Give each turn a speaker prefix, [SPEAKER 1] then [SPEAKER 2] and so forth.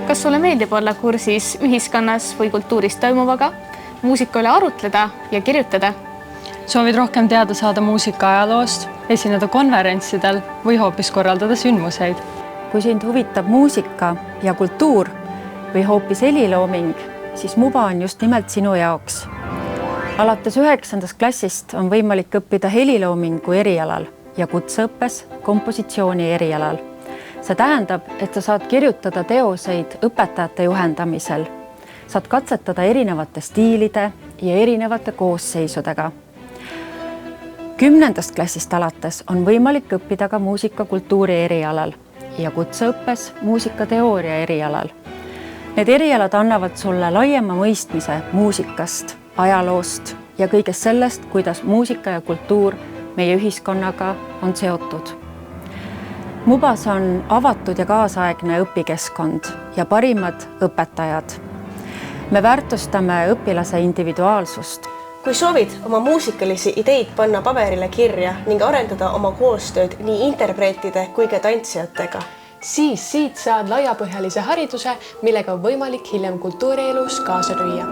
[SPEAKER 1] Kas sulle meeldib olla kursis ühiskonnas või kultuuris toimuvaga, muusika üle arutleda ja kirjutada?
[SPEAKER 2] Soovid rohkem teada saada muusika ajaloost, esineda konverentsidel või hoopis korraldada sündmuseid?
[SPEAKER 3] Kui sind huvitab muusika ja kultuur või hoopis helilooming, siis MUBA on just nimelt sinu jaoks. Alates 9. klassist on võimalik õppida heliloomingu erialal ja kutseõppes kompositsiooni erialal. See tähendab, et sa saad kirjutada teoseid õpetajate juhendamisel. Saad katsetada erinevate stiilide ja erinevate koosseisudega. 10. klassist alates on võimalik õppida ka muusikakultuuri erialal ja kutseõppes muusikateooria erialal. Need erialad annavad sulle laiema mõistmise muusikast, ajaloost ja kõigest sellest, kuidas muusika ja kultuur meie ühiskonnaga on seotud. MUBAs on avatud ja kaasaegne õpikeskkond ja parimad õpetajad. Me väärtustame õpilase individuaalsust.
[SPEAKER 4] Kui soovid oma muusikalisi ideid panna paberile kirja ning arendada oma koostööd nii interpreetide kui ka tantsijatega,
[SPEAKER 5] siis siit saad laiapõhjalise hariduse, millega on võimalik hiljem kultuurielus kaasa lüüa.